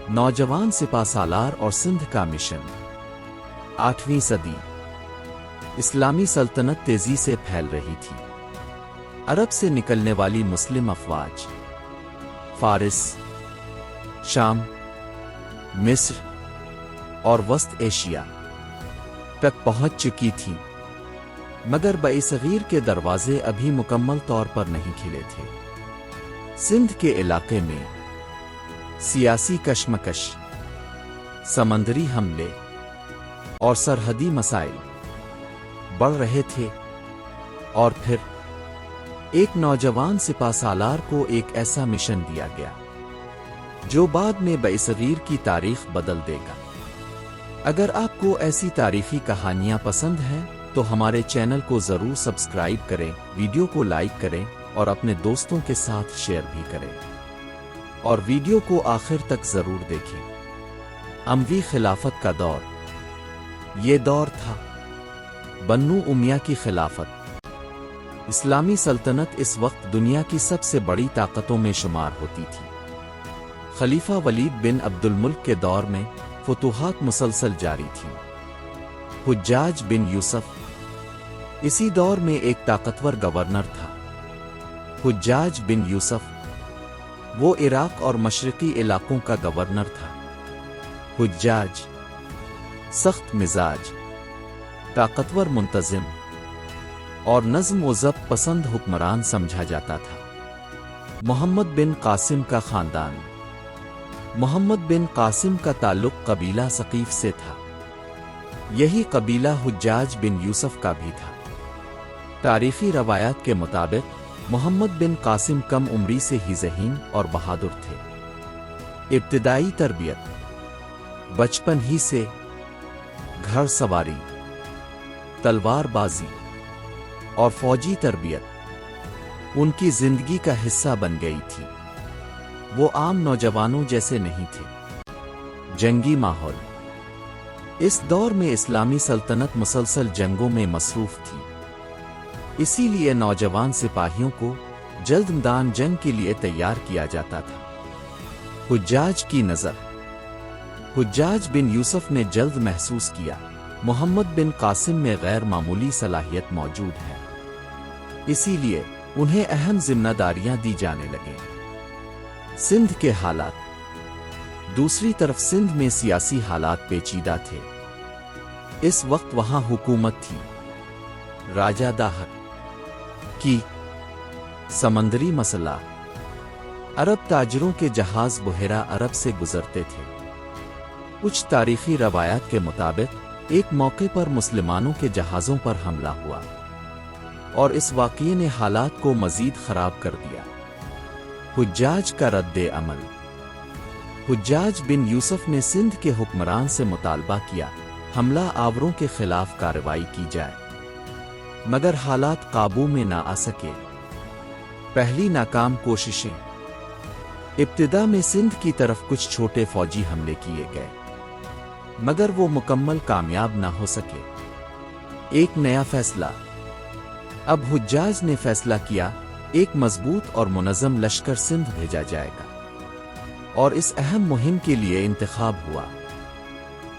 नौजवान सिपा सालार और सिंध का मिशन। 8वीं सदी। इस्लामी सल्तनत तेजी से फैल रही थी। अरब से निकलने वाली मुस्लिम अफवाज फारिस, शाम, मिस्र और वस्त एशिया तक पहुंच चुकी थी, मगर बई-सगीर के दरवाजे अभी मुकम्मल तौर पर नहीं खिले थे। सिंध के इलाके में सियासी कशमकश, समंदरी हमले और सरहदी मसाइल बढ़ रहे थे, और फिर एक नौजवान सिपा सालार को एक ऐसा मिशन दिया गया जो बाद में बई-सगीर की तारीख बदल देगा। अगर आपको ऐसी तारीखी कहानियां पसंद हैं तो हमारे चैनल को जरूर सब्सक्राइब करें, वीडियो को लाइक करें और अपने दोस्तों के साथ शेयर भी करें, और वीडियो को आखिर तक जरूर देखें। अमवी खिलाफत का दौर। ये दौर था बन्नू उमैया की खिलाफत। इस्लामी सल्तनत इस वक्त दुनिया की सबसे बड़ी ताकतों में शुमार होती थी। खलीफा वलीद बिन अब्दुल मुल्क के दौर में फुतूहात मुसलसल जारी थी। हुज्जाज बिन यूसुफ इसी दौर में एक ताकतवर गवर्नर था। हुज्जाज बिन यूसुफ वो इराक और मशरकी इलाकों का गवर्नर था। हुज्जाज सख्त मिजाज, ताकतवर, मुंतजिम और नज़्म व ज़ब्त पसंद हुक्मरान समझा जाता था। मोहम्मद बिन कासिम का खानदान। मोहम्मद बिन कासिम का ताल्लुक कबीला सकीफ से था। यही कबीला हुज्जाज बिन यूसुफ का भी था। तारीखी रवायात के मुताबिक मोहम्मद बिन कासिम कम उम्री से ही ज़हीन और बहादुर थे। इब्तिदाई तरबियत। बचपन ही से घर सवारी, तलवारबाजी और फौजी तरबियत उनकी जिंदगी का हिस्सा बन गई थी। वो आम नौजवानों जैसे नहीं थे। जंगी माहौल। इस दौर में इस्लामी सल्तनत मुसलसल जंगों में मसरूफ थी, इसीलिए नौजवान सिपाहियों को जल्द मैदान जंग के लिए तैयार किया जाता था। हुज्जाज की नज़र। हुज्जाज बिन यूसुफ ने जल्द महसूस किया मोहम्मद बिन कासिम में गैर मामूली सलाहियत मौजूद है, इसीलिए उन्हें अहम जिम्मेदारियां दी जाने लगे। सिंध के हालात। दूसरी तरफ सिंध में सियासी हालात पेचीदा थे। इस वक्त वहां हुकूमत थी राजा दाहर की। समंदरी मसला। अरब ताजरों के जहाज बुहेरा अरब से गुजरते थे। कुछ तारीखी रवायात के मुताबिक एक मौके पर मुसलमानों के जहाज़ों पर हमला हुआ और इस वाक़ये ने हालात को मज़ीद ख़राब कर दिया। हुज्जाज का रद्दे अमल। हुज्जाज बिन यूसुफ ने सिंध के हुक्मरान से मुतालबा किया हमला आवरों के खिलाफ कार्रवाई की जाए, मगर हालात काबू में ना आ सके। पहली नाकाम कोशिशें। इब्तिदा में सिंध की तरफ कुछ छोटे फौजी हमले किए गए, मगर वो मुकम्मल कामयाब ना हो सके। एक नया फैसला। अब हुज्जाज ने फैसला किया एक मजबूत और मुनज़्ज़म लश्कर सिंध भेजा जाएगा, और इस अहम मुहिम के लिए इंतखाब हुआ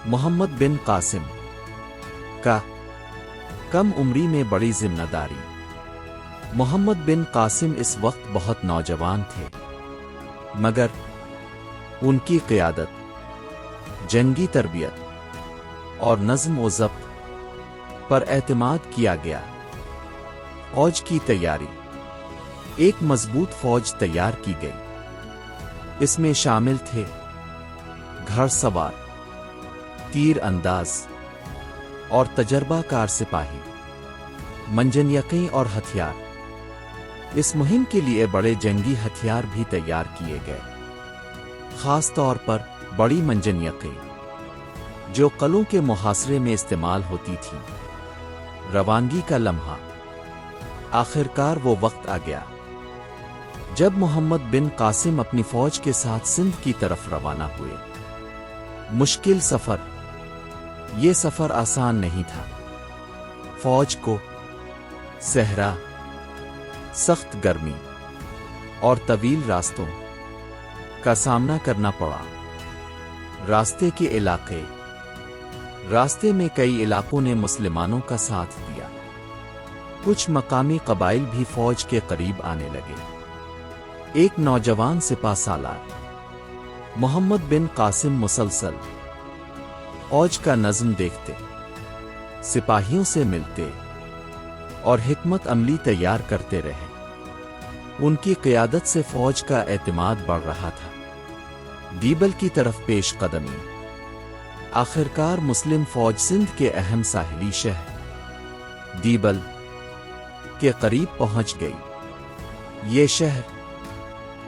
मोहम्मद बिन कासिम का। कम उम्री में बड़ी जिम्मेदारी। मोहम्मद बिन कासिम इस वक्त बहुत नौजवान थे, मगर उनकी क़ियादत, जंगी तरबियत और नज़्म व ज़ब्त पर एतमाद किया गया। फौज की तैयारी। एक मजबूत फौज तैयार की गई। इसमें शामिल थे घड़सवार, तीर अंदाज और तजर्बाकार सिपाही, मंजनियक़ी और हथियार। इस मुहिम के लिए बड़े जंगी हथियार भी तैयार किए गए, खास तौर पर बड़ी मंजनियक़ी जो क़लों के मुहासरे में इस्तेमाल होती थी। रवानगी का लम्हा। आखिरकार वो वक्त आ गया जब मोहम्मद बिन कासिम अपनी फौज के साथ सिंध की तरफ रवाना हुए। मुश्किल सफर। ये सफर आसान नहीं था। फौज को सहरा, सख्त गर्मी और तवील रास्तों का सामना करना पड़ा। रास्ते के इलाके। रास्ते में कई इलाकों ने मुसलमानों का साथ दिया। कुछ मकामी कबाइल भी फौज के करीब आने लगे। एक नौजवान सिपा सालार मोहम्मद बिन कासिम मुसलसल फौज का नज़्म देखते, सिपाहियों से मिलते और हिकमत अमली तैयार करते रहे। उनकी क़यादत से फौज का एतमाद बढ़ रहा था। दीबल की तरफ पेश कदमी। आखिरकार मुस्लिम फौज सिंध के अहम साहिली शहर दीबल के करीब पहुंच गई। ये शहर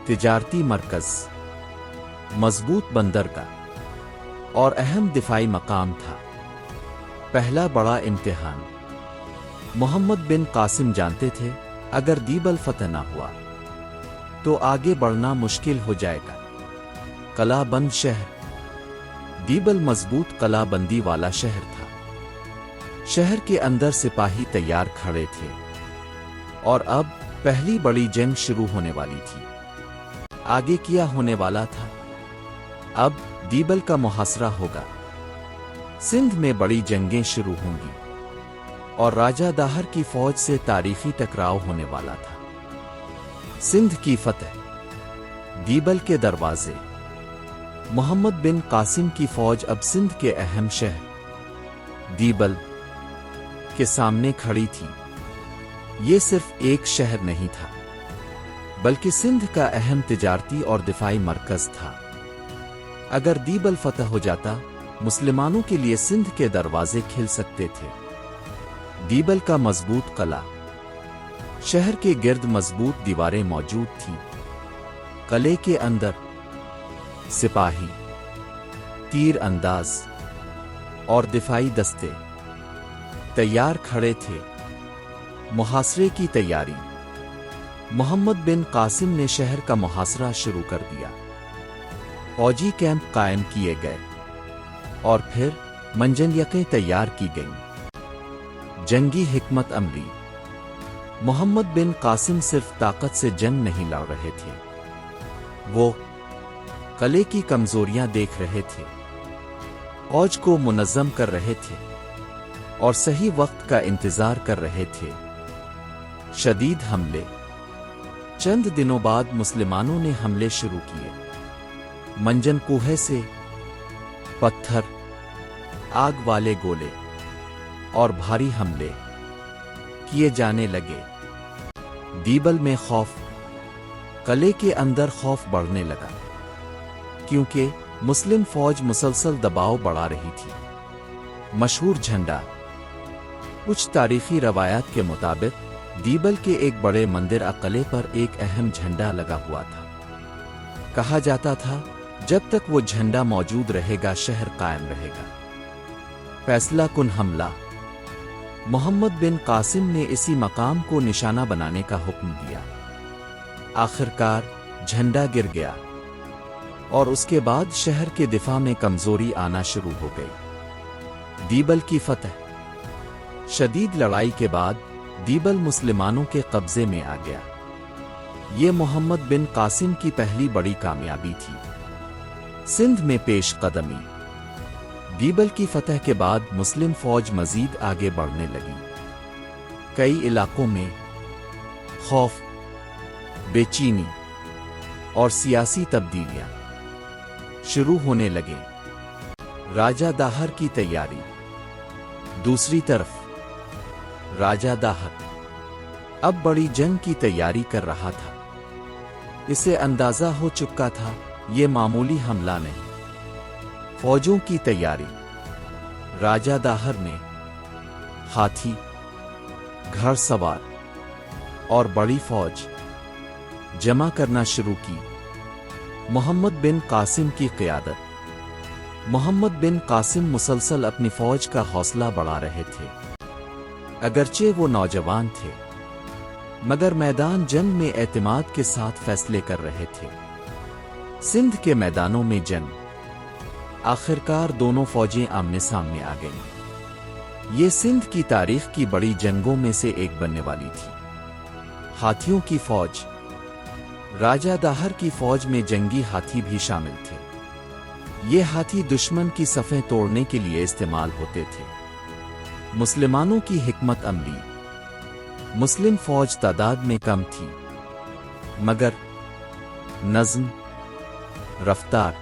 तिजारती मरकज, मजबूत बंदरगाह और अहम दिफाई मकाम था। पहला बड़ा इम्तिहान। मोहम्मद बिन कासिम जानते थे, अगर दीबल फतह न हुआ तो आगे बढ़ना मुश्किल हो जाएगा। कलाबंद शहर। दीबल मजबूत कलाबंदी वाला शहर था। शहर के अंदर सिपाही तैयार खड़े थे और अब पहली बड़ी जंग शुरू होने वाली थी। आगे क्या होने वाला था? अब दीबल का मुहासरा होगा। सिंध में बड़ी जंगें शुरू होंगी और राजा दाहर की फौज से तारीखी टकराव होने वाला था। सिंध की फतह। दीबल के दरवाजे। मोहम्मद बिन कासिम की फौज अब सिंध के अहम शहर दीबल के सामने खड़ी थी। ये सिर्फ एक शहर नहीं था, बल्कि सिंध का अहम तिजारती और दिफाई मरकज था। अगर दीबल फतह हो जाता, मुसलमानों के लिए सिंध के दरवाजे खिल सकते थे। दीबल का मजबूत कला। शहर के गिर्द मजबूत दीवारें मौजूद थीं। कले के अंदर सिपाही, तीर अंदाज और दिफाई दस्ते तैयार खड़े थे। मुहासरे की तैयारी। मोहम्मद बिन कासिम ने शहर का मुहासरा शुरू कर दिया। फौजी कैंप कायम किए गए और फिर मंजनियकें तैयार की गईं। जंगी हिकमत अमली। मोहम्मद बिन कासिम सिर्फ ताकत से जंग नहीं लड़ रहे थे, वो कले की कमजोरियां देख रहे थे, फौज को मुनज़्ज़म कर रहे थे और सही वक्त का इंतजार कर रहे थे। शदीद हमले। चंद दिनों बाद मुसलमानों ने हमले शुरू किए। मंजन कुहे से पत्थर, आग वाले गोले और भारी हमले किए जाने लगे। दीबल में खौफ। कले के अंदर खौफ बढ़ने लगा, क्योंकि मुस्लिम फौज मुसलसल दबाव बढ़ा रही थी। मशहूर झंडा। कुछ तारीखी रवायात के मुताबिक दीबल के एक बड़े मंदिर अकले पर एक अहम झंडा लगा हुआ था। कहा जाता था, जब तक वो झंडा मौजूद रहेगा शहर कायम रहेगा। फैसला कुन हमला। मोहम्मद बिन कासिम ने इसी मकाम को निशाना बनाने का हुक्म दिया। आखिरकार झंडा गिर गया और उसके बाद शहर के दिफा में कमजोरी आना शुरू हो गई। दीबल की फतह। शदीद लड़ाई के बाद दीबल मुसलमानों के कब्जे में आ गया। ये मोहम्मद बिन कासिम की पहली बड़ी कामयाबी थी। सिंध में पेश कदमी। दीबल की फतह के बाद मुस्लिम फौज मजीद आगे बढ़ने लगी। कई इलाकों में खौफ, बेचैनी और सियासी तब्दीलियां शुरू होने लगे। राजा दाहर की तैयारी। दूसरी तरफ राजा दाहर अब बड़ी जंग की तैयारी कर रहा था। इसे अंदाजा हो चुका था, ये मामूली हमला नहीं। फौजों की तैयारी। राजा दाहर ने हाथी, घड़सवार और बड़ी फौज जमा करना शुरू की। मोहम्मद बिन कासिम की क़यादत। मोहम्मद बिन कासिम मुसलसल अपनी फौज का हौसला बढ़ा रहे थे। अगरचे वो नौजवान थे, मगर मैदान जंग में एतमाद के साथ फैसले कर रहे थे। सिंध के मैदानों में जंग। आखिरकार दोनों फौजें आमने सामने आ गईं। ये सिंध की तारीख की बड़ी जंगों में से एक बनने वाली थी। हाथियों की फौज। राजा दाहर की फौज में जंगी हाथी भी शामिल थे। یہ ہاتھی دشمن کی صفیں توڑنے کے لیے استعمال ہوتے تھے۔ مسلمانوں کی حکمت عملی۔ مسلم فوج تعداد میں کم تھی، مگر نظم، رفتار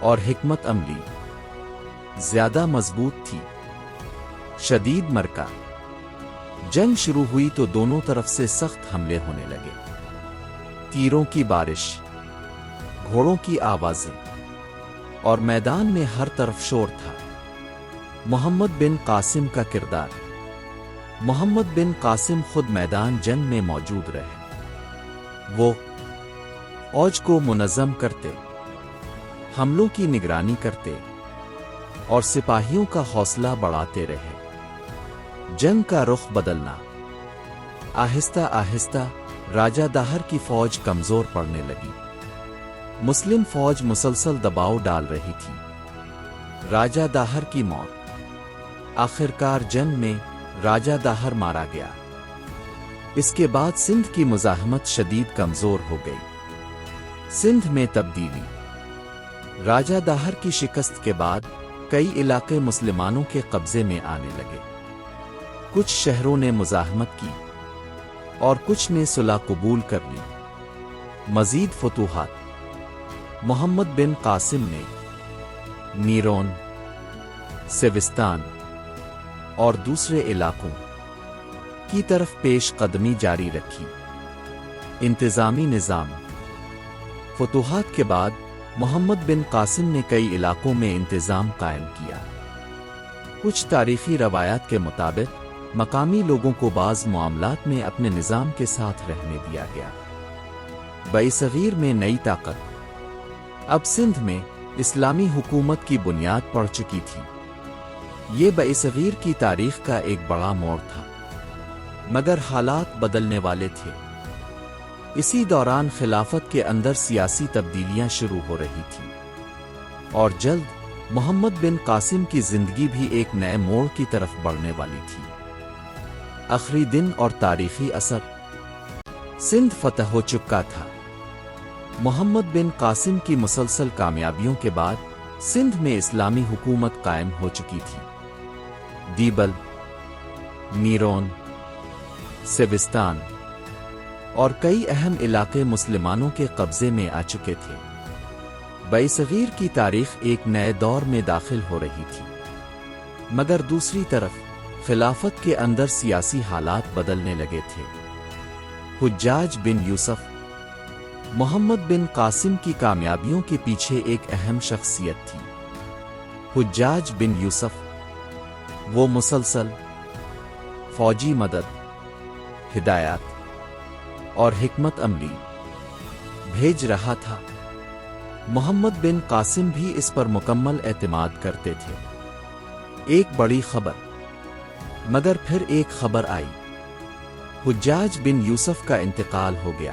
اور حکمت عملی زیادہ مضبوط تھی۔ شدید مرکہ۔ جنگ شروع ہوئی تو دونوں طرف سے سخت حملے ہونے لگے۔ تیروں کی بارش، گھوڑوں کی آوازیں اور میدان میں ہر طرف شور تھا۔ محمد بن قاسم کا کردار۔ محمد بن قاسم خود میدان جنگ میں موجود رہے۔ وہ فوج کو منظم کرتے، حملوں کی نگرانی کرتے اور سپاہیوں کا حوصلہ بڑھاتے رہے۔ جنگ کا رخ بدلنا۔ آہستہ آہستہ راجہ داہر کی فوج کمزور پڑنے لگی۔ مسلم فوج مسلسل دباؤ ڈال رہی تھی۔ راجہ داہر کی موت۔ آخرکار جنگ میں راجہ داہر مارا گیا۔ اس کے بعد سندھ کی مزاحمت شدید کمزور ہو گئی۔ سندھ میں تبدیلی۔ راجہ داہر کی شکست کے بعد کئی علاقے مسلمانوں کے قبضے میں آنے لگے۔ کچھ شہروں نے مزاحمت کی اور کچھ نے صلح قبول کر لی۔ مزید فتوحات۔ محمد بن قاسم نے نیرون، سیوستان اور دوسرے علاقوں کی طرف پیش قدمی جاری رکھی۔ انتظامی نظام۔ فتوحات کے بعد محمد بن قاسم نے کئی علاقوں میں انتظام قائم کیا۔ کچھ تاریخی روایات کے مطابق مقامی لوگوں کو بعض معاملات میں اپنے نظام کے ساتھ رہنے دیا گیا۔ بعصغیر میں نئی طاقت۔ اب سندھ میں اسلامی حکومت کی بنیاد پڑ چکی تھی۔ یہ بعصغیر کی تاریخ کا ایک بڑا موڑ تھا، مگر حالات بدلنے والے تھے۔ اسی دوران خلافت کے اندر سیاسی تبدیلیاں شروع ہو رہی تھیں، اور جلد محمد بن قاسم کی زندگی بھی ایک نئے موڑ کی طرف بڑھنے والی تھی۔ آخری دن اور تاریخی اثر۔ سندھ فتح ہو چکا تھا۔ محمد بن قاسم کی مسلسل کامیابیوں کے بعد سندھ میں اسلامی حکومت قائم ہو چکی تھی۔ دیبل، نیرون، سیوستان اور کئی اہم علاقے مسلمانوں کے قبضے میں آ چکے تھے۔ بعصغیر کی تاریخ ایک نئے دور میں داخل ہو رہی تھی، مگر دوسری طرف خلافت کے اندر سیاسی حالات بدلنے لگے تھے۔ حجاج بن یوسف۔ محمد بن قاسم کی کامیابیوں کے پیچھے ایک اہم شخصیت تھی، حجاج بن یوسف۔ وہ مسلسل فوجی مدد، ہدایات اور حکمت عملی بھیج رہا تھا۔ محمد بن قاسم بھی اس پر مکمل اعتماد کرتے تھے۔ ایک بڑی خبر۔ مگر پھر ایک خبر آئی، حجاج بن یوسف کا انتقال ہو گیا۔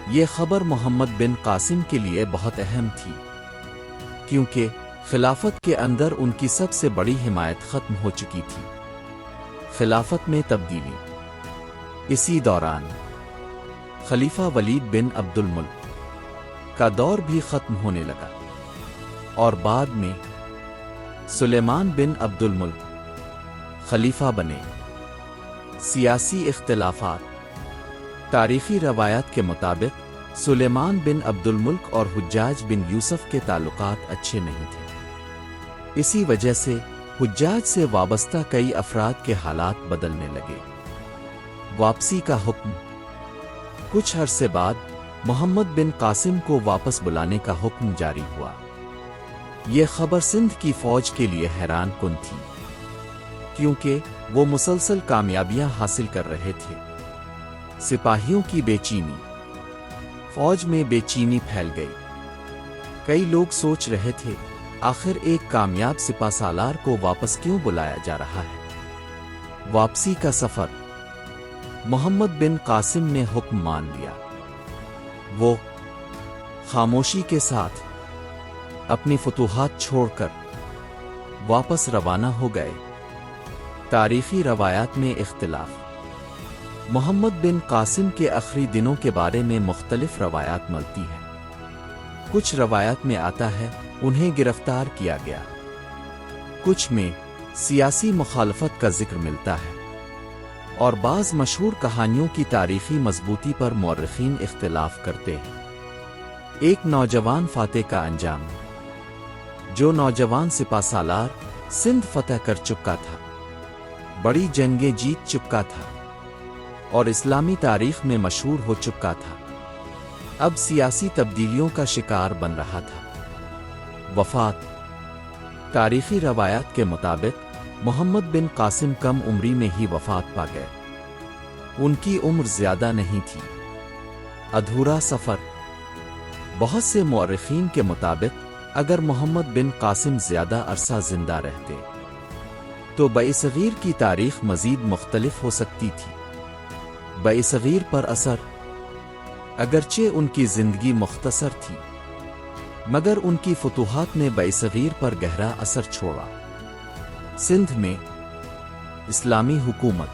یہ خبر محمد بن قاسم کے لیے بہت اہم تھی، کیونکہ خلافت کے اندر ان کی سب سے بڑی حمایت ختم ہو چکی تھی۔ خلافت میں تبدیلی۔ اسی دوران خلیفہ ولید بن عبد الملک کا دور بھی ختم ہونے لگا، اور بعد میں سلیمان بن عبد الملک خلیفہ بنے۔ سیاسی اختلافات۔ تاریخی روایات کے مطابق سلیمان بن عبد الملک اور حجاج بن یوسف کے تعلقات اچھے نہیں تھے۔ اسی وجہ سے حجاج سے وابستہ کئی افراد کے حالات بدلنے لگے۔ واپسی کا حکم۔ کچھ عرصے بعد محمد بن قاسم کو واپس بلانے کا حکم جاری ہوا۔ یہ خبر سندھ کی فوج کے لیے حیران کن تھی، کیونکہ وہ مسلسل کامیابیاں حاصل کر رہے تھے۔ سپاہیوں کی بے چینی۔ فوج میں بے چینی پھیل گئی۔ کئی لوگ سوچ رہے تھے، آخر ایک کامیاب سپہ سالار کو واپس کیوں بلایا جا رہا ہے؟ واپسی کا سفر۔ محمد بن قاسم نے حکم مان لیا۔ وہ خاموشی کے ساتھ اپنی فتوحات چھوڑ کر واپس روانہ ہو گئے۔ تاریخی روایات میں اختلاف۔ محمد بن قاسم کے آخری دنوں کے بارے میں مختلف روایات ملتی ہیں۔ کچھ روایات میں آتا ہے انہیں گرفتار کیا گیا، کچھ میں سیاسی مخالفت کا ذکر ملتا ہے، اور بعض مشہور کہانیوں کی تاریخی مضبوطی پر مورخین اختلاف کرتے ہیں۔ ایک نوجوان فاتح کا انجام۔ جو نوجوان سپہ سالار سندھ فتح کر چکا تھا، بڑی جنگیں جیت چکا تھا اور اسلامی تاریخ میں مشہور ہو چکا تھا، اب سیاسی تبدیلیوں کا شکار بن رہا تھا۔ وفات۔ تاریخی روایات کے مطابق محمد بن قاسم کم عمری میں ہی وفات پا گئے۔ ان کی عمر زیادہ نہیں تھی۔ ادھورا سفر۔ بہت سے مورخین کے مطابق اگر محمد بن قاسم زیادہ عرصہ زندہ رہتے تو بعصغیر کی تاریخ مزید مختلف ہو سکتی تھی۔ بعصغیر پر اثر۔ اگرچہ ان کی زندگی مختصر تھی مگر ان کی فتوحات نے بعصغیر پر گہرا اثر چھوڑا۔ سندھ میں اسلامی حکومت،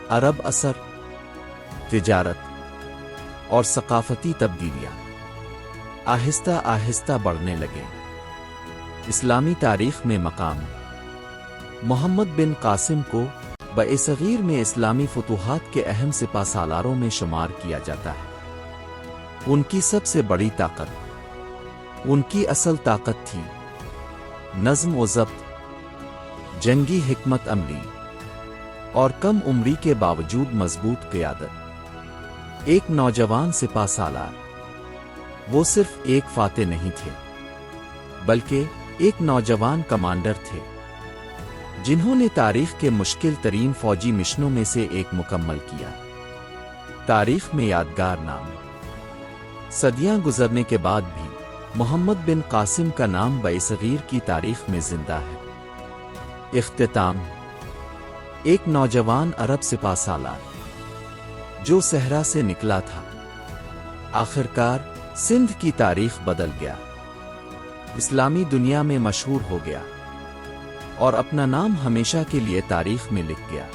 عرب اثر، تجارت اور ثقافتی تبدیلیاں آہستہ آہستہ بڑھنے لگے۔ اسلامی تاریخ میں مقام۔ محمد بن قاسم کو بعصغیر میں اسلامی فتوحات کے اہم سپہ سالاروں میں شمار کیا جاتا ہے۔ ان کی سب سے بڑی طاقت، ان کی اصل طاقت تھی نظم و ضبط، جنگی حکمت عملی اور کم عمری کے باوجود مضبوط قیادت۔ ایک نوجوان سپہ سالار۔ وہ صرف ایک فاتح نہیں تھے بلکہ ایک نوجوان کمانڈر تھے جنہوں نے تاریخ کے مشکل ترین فوجی مشنوں میں سے ایک مکمل کیا۔ تاریخ میں یادگار نام۔ صدیاں گزرنے کے بعد بھی محمد بن قاسم کا نام بعصغیر کی تاریخ میں زندہ ہے۔ اختتام۔ ایک نوجوان عرب سپہ سالار جو صحرا سے نکلا تھا، آخرکار سندھ کی تاریخ بدل گیا، اسلامی دنیا میں مشہور ہو گیا اور اپنا نام ہمیشہ کے لیے تاریخ میں لکھ گیا۔